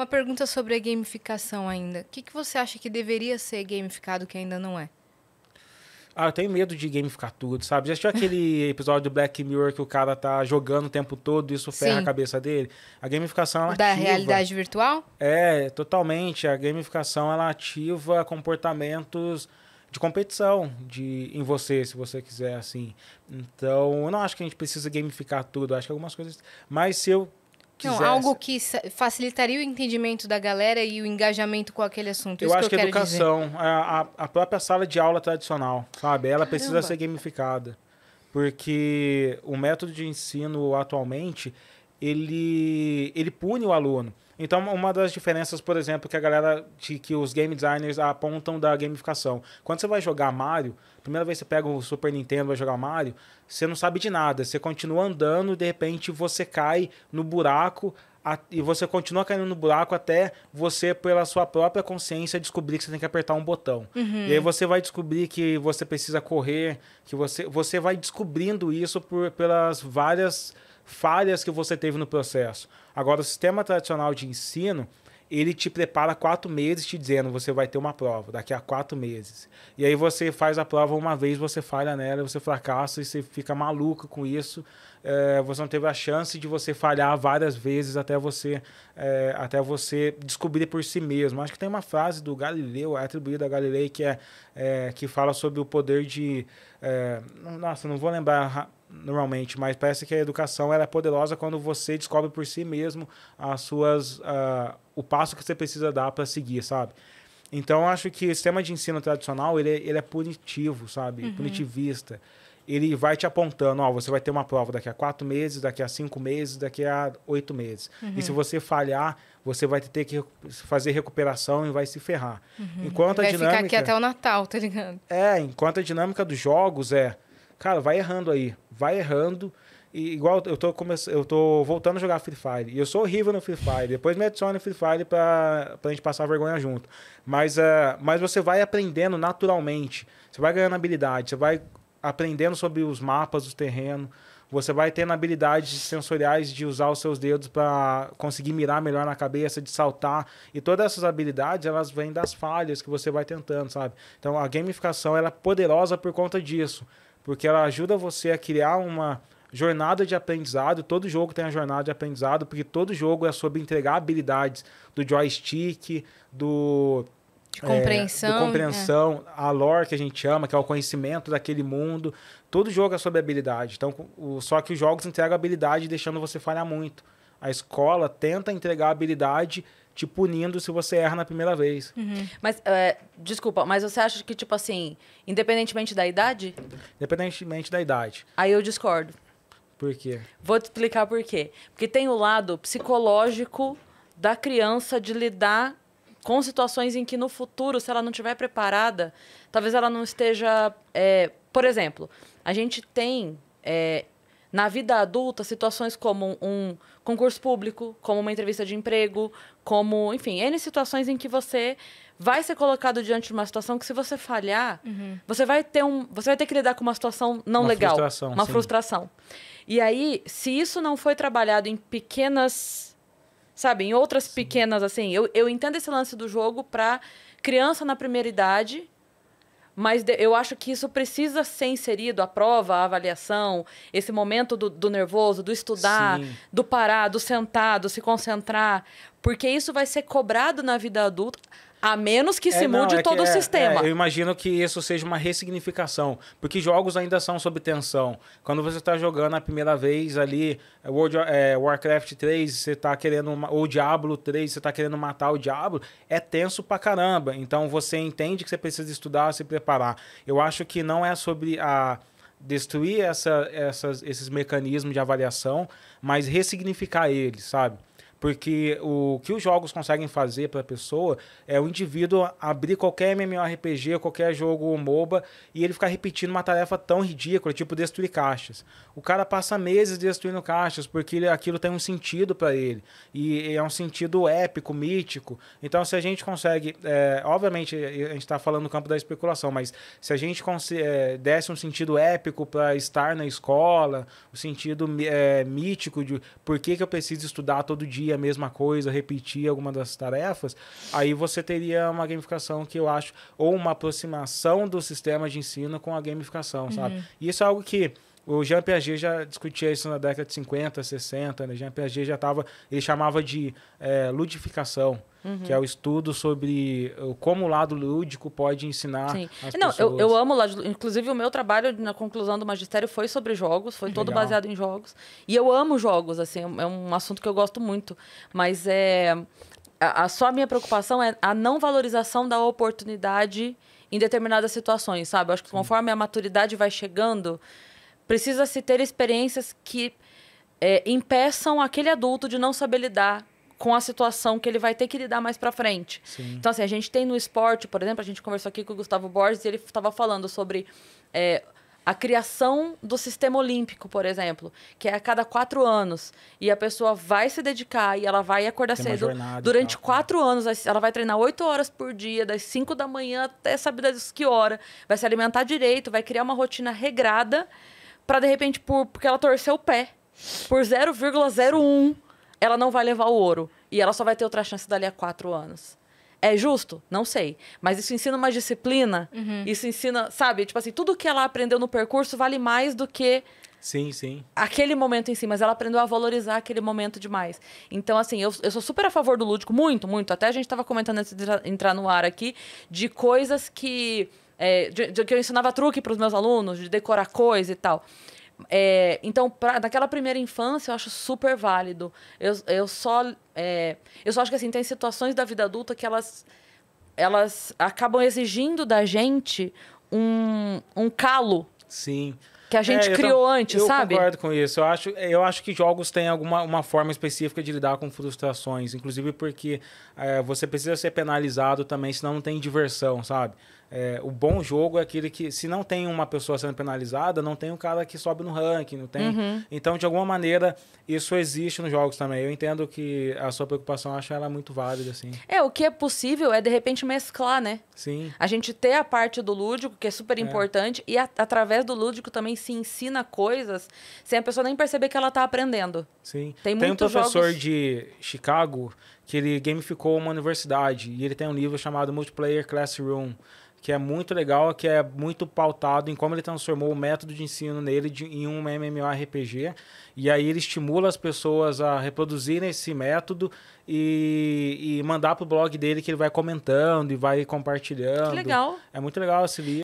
Uma pergunta sobre a gamificação ainda. O que você acha que deveria ser gamificado que ainda não é? Eu tenho medo de gamificar tudo, sabe? Já assistiu aquele episódio do Black Mirror que o cara tá jogando o tempo todo e isso ferra a cabeça dele? A gamificação, ela da ativa... realidade virtual? Totalmente. A gamificação, ela ativa comportamentos de competição em você, se você quiser, assim. Então, eu não acho que a gente precisa gamificar tudo. Eu acho que algumas coisas... Mas se eu quisesse... Não, algo que facilitaria o entendimento da galera e o engajamento com aquele assunto. Eu Isso acho que a eu quero educação, a própria sala de aula tradicional, sabe? Ela precisa ser gamificada. Porque o método de ensino atualmente, ele pune o aluno. Então, uma das diferenças, por exemplo, que os game designers apontam da gamificação. Quando você vai jogar Mario, primeira vez que você pega o Super Nintendo e vai jogar Mario, você não sabe de nada. Você continua andando e, de repente, você cai no buraco e você continua caindo no buraco até você, pela sua própria consciência, descobrir que você tem que apertar um botão. E aí você vai descobrir que você precisa correr, que você vai descobrindo isso pelas várias falhas que você teve no processo. Agora, o sistema tradicional de ensino, ele te prepara 4 meses te dizendo, você vai ter uma prova daqui a 4 meses. E aí você faz a prova uma vez, você falha nela, você fracassa e você fica maluco com isso. Você não teve a chance de você falhar várias vezes até você descobrir por si mesmo. Acho que tem uma frase do Galileu, atribuída a Galileu, que fala sobre o poder de... nossa, não vou lembrar normalmente, mas parece que a educação ela é poderosa quando você descobre por si mesmo o passo que você precisa dar para seguir, sabe? Então, acho que o sistema de ensino tradicional, ele é punitivo, sabe? Punitivista. Ele vai te apontando, você vai ter uma prova daqui a 4 meses, daqui a 5 meses, daqui a 8 meses. E se você falhar, você vai ter que fazer recuperação e vai se ferrar. Enquanto vai ficar aqui até o Natal, tá ligado? Enquanto a dinâmica dos jogos cara, vai errando aí. Vai errando. E igual eu tô voltando a jogar Free Fire. E eu sou horrível no Free Fire. Depois me adiciona no Free Fire pra gente passar vergonha junto. Mas você vai aprendendo naturalmente. Você vai ganhando habilidade. Você vai aprendendo sobre os mapas, os terrenos. Você vai tendo habilidades sensoriais de usar os seus dedos para conseguir mirar melhor na cabeça, de saltar. E todas essas habilidades, elas vêm das falhas que você vai tentando, sabe? Então, a gamificação ela é poderosa por conta disso. Porque ela ajuda você a criar uma jornada de aprendizado. Todo jogo tem a jornada de aprendizado, porque todo jogo é sobre entregar habilidades do joystick, de compreensão, a lore que a gente chama, que é o conhecimento daquele mundo. Todo jogo é sobre habilidade. Então, só que os jogos entregam habilidade deixando você falhar muito. A escola tenta entregar habilidade te punindo se você erra na primeira vez. Mas, desculpa, mas você acha que, tipo assim, independentemente da idade? Independentemente da idade. Aí eu discordo. Por quê? Vou te explicar por quê. Porque tem o lado psicológico da criança de lidar com situações em que no futuro, se ela não estiver preparada, talvez ela não esteja... por exemplo, a gente tem... na vida adulta, situações como um concurso público, como uma entrevista de emprego, como, enfim, N situações em que você vai ser colocado diante de uma situação que, se você falhar, você vai ter que lidar com uma situação não legal. Uma frustração. E aí, se isso não foi trabalhado em pequenas, sabe, em outras pequenas, assim, eu entendo esse lance do jogo para criança na primeira idade. Mas eu acho que isso precisa ser inserido, a prova, a avaliação, esse momento do nervoso, do estudar, do parar, do sentar, do se concentrar. Porque isso vai ser cobrado na vida adulta, a menos que se mude todo o sistema. Eu imagino que isso seja uma ressignificação, porque jogos ainda são sob tensão. Quando você está jogando a primeira vez ali, Warcraft 3, você está querendo, ou Diablo 3, você está querendo matar o Diablo, é tenso pra caramba. Então você entende que você precisa estudar, se preparar. Eu acho que não é sobre destruir esses mecanismos de avaliação, mas ressignificar eles, sabe? Porque o que os jogos conseguem fazer para a pessoa é o indivíduo abrir qualquer MMORPG, qualquer jogo MOBA, e ele ficar repetindo uma tarefa tão ridícula, tipo destruir caixas. O cara passa meses destruindo caixas, porque aquilo tem um sentido para ele. E é um sentido épico, mítico. Então, se a gente consegue... obviamente, a gente está falando no campo da especulação, mas se a gente desse um sentido épico para estar na escola, o sentido mítico de por que eu preciso estudar todo dia, a mesma coisa, repetir alguma das tarefas, aí você teria uma gamificação que eu acho, ou uma aproximação do sistema de ensino com a gamificação, sabe? E isso é algo que o Jean Piaget já discutia isso na década de 50, 60, né? Jean Piaget já estava, ele chamava de ludificação, que é o estudo sobre como o lado lúdico pode ensinar as pessoas. Eu amo, inclusive o meu trabalho na conclusão do magistério foi sobre jogos, foi todo baseado em jogos. E eu amo jogos, assim, é um assunto que eu gosto muito, mas só a minha preocupação é a não valorização da oportunidade em determinadas situações, sabe? Eu acho que conforme a maturidade vai chegando, precisa-se ter experiências que impeçam aquele adulto de não saber lidar com a situação que ele vai ter que lidar mais pra frente. Sim. Então, assim, a gente tem no esporte, por exemplo, a gente conversou aqui com o Gustavo Borges e ele estava falando sobre a criação do sistema olímpico, por exemplo, que é a cada 4 anos. E a pessoa vai se dedicar e ela vai acordar cedo. Durante 4 anos, ela vai treinar 8 horas por dia, das 5 da manhã até sabe das que hora. Vai se alimentar direito, vai criar uma rotina regrada para de repente, porque ela torceu o pé, por 0,01, ela não vai levar o ouro. E ela só vai ter outra chance dali a 4 anos. É justo? Não sei. Mas isso ensina uma disciplina. Isso ensina, sabe? Tipo assim, tudo que ela aprendeu no percurso vale mais do que aquele momento em si. Mas ela aprendeu a valorizar aquele momento demais. Então, assim, eu sou super a favor do lúdico. Muito, muito. Até a gente estava comentando antes de entrar no ar aqui, de coisas que... que eu ensinava truque para os meus alunos, de decorar coisa e tal. Então, naquela primeira infância, eu acho super válido. Eu só acho que assim, tem situações da vida adulta que elas acabam exigindo da gente um calo. Sim. Que a gente criou antes, sabe? Eu concordo com isso. Eu acho que jogos têm uma forma específica de lidar com frustrações. Inclusive porque você precisa ser penalizado também, senão não tem diversão, sabe? O bom jogo é aquele que, se não tem uma pessoa sendo penalizada, não tem um cara que sobe no ranking, não tem. Então, de alguma maneira, isso existe nos jogos também. Eu entendo que a sua preocupação, eu acho ela muito válida, assim. O que é possível é, de repente, mesclar, né? Sim. A gente ter a parte do lúdico, que é super importante, e através do lúdico também se ensina coisas sem a pessoa nem perceber que ela está aprendendo. Sim. Tem um professor de Chicago que ele gamificou uma universidade e ele tem um livro chamado Multiplayer Classroom, que é muito legal, que é muito pautado em como ele transformou o método de ensino nele em um MMORPG. E aí ele estimula as pessoas a reproduzirem esse método e mandar pro blog dele, que ele vai comentando e vai compartilhando. Que legal. É muito legal esse livro.